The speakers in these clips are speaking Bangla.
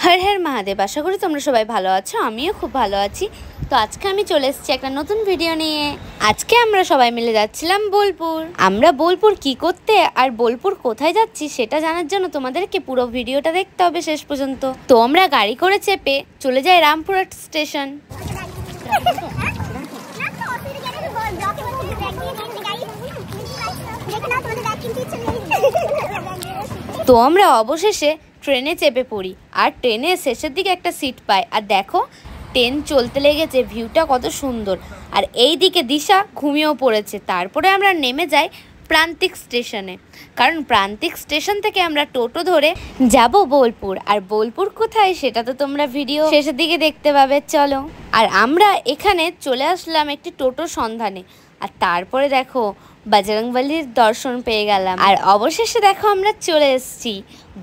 हर हर महादेव। आशा करी তোমরা সবাই ভালো আছো, আমিও খুব ভালো আছি। তো আজকে আমি চলে এসেছি একটা নতুন ভিডিও নিয়ে। আজকে আমরা সবাই মিলে যাচ্ছিলাম বোলপুর। আমরা বোলপুর কি করতে আর বোলপুর কোথায় যাচ্ছি সেটা জানার জন্য তোমাদেরকে পুরো ভিডিওটা দেখতে হবে শেষ পর্যন্ত। তো আমরা গাড়ি করে চেপে চলে যাই রামপুরহাট স্টেশন। তো আমরা অবশেষে ট্রেনে চেপে পড়ি আর ট্রেনের শেষের দিকে একটা সিট পাই। আর দেখো ট্রেন চলতে লেগেছে, ভিউটা কত সুন্দর। আর এই দিকে দিশা ঘুমিয়েও পড়েছে। তারপরে আমরা নেমে যাই প্রান্তিক স্টেশনে, কারণ প্রান্তিক স্টেশন থেকে আমরা টোটো ধরে যাব বোলপুর। আর বোলপুর কোথায় সেটা তো তোমরা ভিডিও শেষের দিকে দেখতে পাবে। চলো। আর আমরা এখানে চলে আসলাম একটি টোটোর সন্ধানে। আর তারপরে দেখো বজরংবলীর দর্শন পেয়ে গেলাম। আর অবশেষে দেখো আমরা চলে এসেছি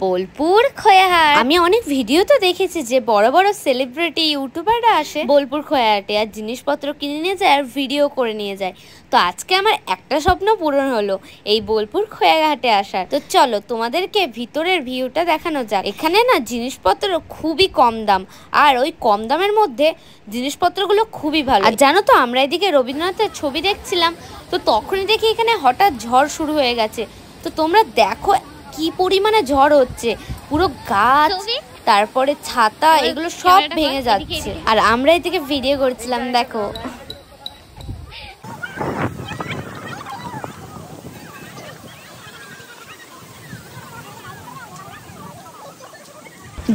বোলপুর খোয়াহাট। আমি অনেক ভিডিও তো দেখেছি যে বড় বড় সেলিব্রিটি ইউটিউবাররা আসে বোলপুর খোয়াহাটে আর জিনিসপত্র কিনে নিয়ে যায় আর ভিডিও করে নিয়ে যায়। তো আজকে আমার একটা স্বপ্ন পূরণ হলো এই বোলপুর খোয়াহাটে আসার। তো চলো তোমাদেরকে ভিতরের ভিউটা দেখানো যাক। এখানে না জিনিসপত্র খুবই কম দাম, আর ওই কম দামের মধ্যে জিনিসপত্রগুলো খুবই ভালো। আর জানো তো আমরা এদিকে রবীন্দ্রনাথের ছবি দেখছিলাম, তো তখনই দেখি এখানে হঠাৎ ঝড় শুরু হয়ে গেছে। তো তোমরা দেখো কি পরিমাণে ঝড় হচ্ছে, পুরো গাছ তারপরে ছাতা এগুলো সব ভেঙে যাচ্ছে। আর আমরা এদিকে ভিডিও করছিলাম। দেখো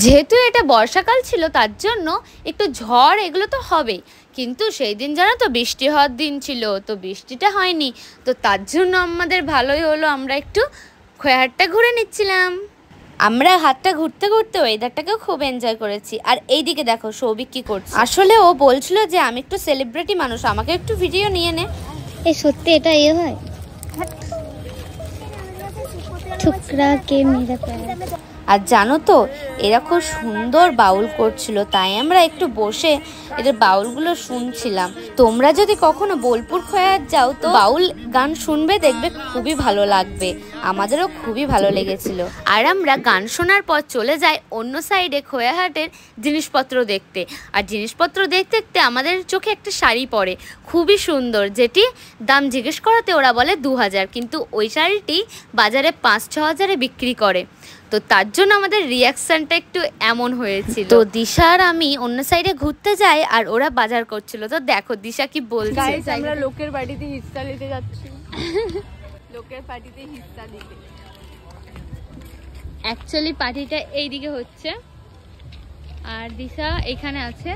যেহেতু এটা বর্ষাকাল ছিল তার জন্য একটু ঝড় এগুলো তো হবেই, কিন্তু সেই দিন জানো তো বৃষ্টি হওয়ার দিন ছিল, তো বৃষ্টিটা হয়নি। তো তার জন্য আমাদের ভালোই হলো, আমরা একটু খোয়াহাটটা ঘুরে নিচ্ছিলাম। আমরা হাতটা ঘুরতে ঘুরতে ওয়েদারটাকেও খুব এনজয় করেছি। আর এইদিকে দেখো সৌভিক কি করছে। আসলে ও বলছিল যে আমি একটু সেলিব্রিটি মানুষ, আমাকে একটু ভিডিও নিয়ে নে। এই সত্যি এটা ইয়ে হয় ঠুকরা কে মেরা প্যার। আর জানো তো এরা খুব সুন্দর বাউল করছিল, তাই আমরা একটু বসে এদের বাউলগুলো শুনছিলাম। তোমরা যদি কখনো বোলপুর খোয়াহাট যাও তো বাউল গান শুনবে, দেখবে খুবই ভালো লাগবে। আমাদেরও খুবই ভালো লেগেছিল। আর আমরা গান শোনার পর চলে যাই অন্য সাইডে খোয়াহাটের জিনিসপত্র দেখতে। আর জিনিসপত্র দেখতে দেখতে আমাদের চোখে একটা শাড়ি পড়ে, খুবই সুন্দর, যেটি দাম জিজ্ঞেস করাতে ওরা বলে 2000, কিন্তু ওই শাড়িটি বাজারে 5-6 হাজারে বিক্রি করে। তো তার জন্য আমাদের রিয়াকশনটা একটু এমন হয়েছিল। তো দিশা আর আমি অন্য সাইডে ঘুরতে যাই আর ওরা বাজার করছিল। তো দেখো দিশা কি বলছে। গাইস আমরা লোকের বাড়িতে হিস্সা নিতে যাচ্ছি। লোকের পার্টিতে হিস্সা দিতে। অ্যাকচুয়ালি পার্টিটা এইদিকে হচ্ছে আর দিশা এখানে আছে।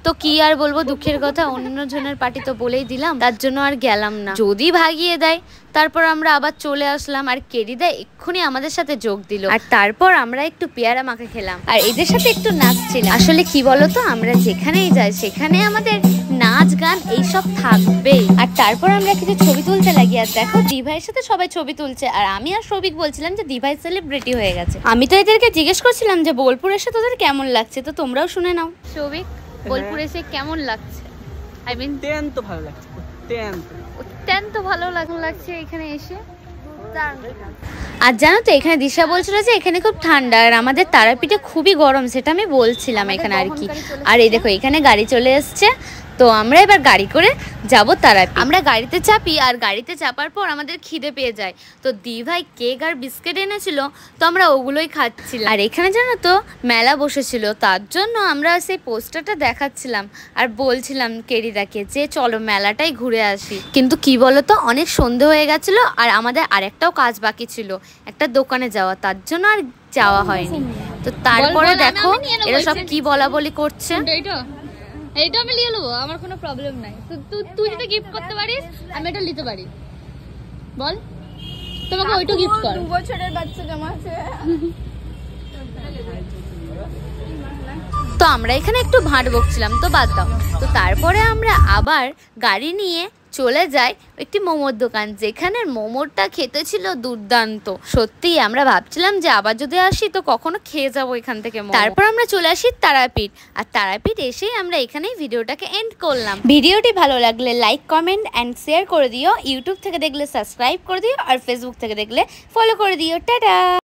তো কি আর বলবো, দুঃখের কথা, অন্য জনের পার্টি তো বলেই দিলাম, তার জন্য আর গেলাম না। যদি ভাগিয়ে দেয় তারপর আমরা আবার চলে আসলাম। আর কেরিদা এক্ষুনি আমাদের সাথে যোগ দিল। আর তারপর আমরা একটু পেয়ারা মাখা খেলাম আর এদের সাথে একটু নাচছিলাম। আসলে কি বলতো, আমরা যেখানেই যাই সেখানে আমাদের নাচ গান এইসব থাকবেই। আর তারপর আমরা কিছু ছবি তুলতে লাগি। আর দেখো দিভাইয়ের সাথে সবাই ছবি তুলছে। আর আমি আর সৌভিক বলছিলাম যে দিভাই সেলিব্রিটি হয়ে গেছে। আমি তো এদেরকে জিজ্ঞেস করছিলাম যে বোলপুর এসে তোদের কেমন লাগছে, তো তোমরাও শুনে নাও। সৌভিক বোলপুর এসে কেমন লাগছে? আই মিন অত্যন্ত ভালো লাগছে, অত্যন্ত ভালো লাগছে এখানে এসে। আর জানো তো এখানে দিশা বলছিল যে এখানে খুব ঠান্ডা, আর আমাদের তারাপীঠে খুবই গরম, সেটা আমি বলছিলাম এখানে আর কি। আর এই দেখো এখানে গাড়ি চলে এসছে, তো আমরা এবার গাড়ি করে যাব তারাপীঠ। আমরা গাড়িতে চাপি আর গাড়িতে চাপার পর আমাদের খিদে পেয়ে যায়। তো দিভাই কেক আর বিস্কিট এনেছিল, তো আমরা ওগুলোই খাচ্ছিলাম। আর এখানে জানো তো মেলা বসেছিল, তার জন্য আমরা সেই পোস্টারটা দেখাচ্ছিলাম আর বলছিলাম কেরিদাকে যে চলো মেলাটাই ঘুরে আসি। কিন্তু কি বলতো, অনেক সন্ধে হয়ে গেছিল আর আমাদের আরেকটাও কাজ বাকি ছিল, একটা দোকানে যাওয়া, তার জন্য আর যাওয়া হয়নি। তো তারপরে দেখো এরা সব কি বলা বলি করছে। এইটা আমি নিয়ে নেবো, আমার কোনো প্রবলেম নাই। তুই যদি গিফট করতে পারিস আমি এটা নিতে পারি, বল তোমাকে ওইটা গিফট কর। 2 বছরের বাচ্চা জামা আছে। তো আমরা এখানে একটু ভাঁড় বকছিলাম, তো বাদ দাও। তো তারপরে আমরা আবার গাড়ি নিয়ে চলে যাই একটি মোমোর দোকান, যেখানের মোমোটা খেতে ছিল দুর্দান্ত। সত্যি আমরা ভাবছিলাম যে আবার যদি আসি তো কখনো খেয়ে যাবো এখান থেকে। তারপর আমরা চলে আসি তারাপীঠ। আর তারাপীঠ এসেই আমরা এখানেই ভিডিওটাকে এন্ড করলাম। ভিডিওটি ভালো লাগলে লাইক, কমেন্ট অ্যান্ড শেয়ার করে দিও। ইউটিউব থেকে দেখলে সাবস্ক্রাইব করে দিও, আর ফেসবুক থেকে দেখলে ফলো করে দিও। টাটা।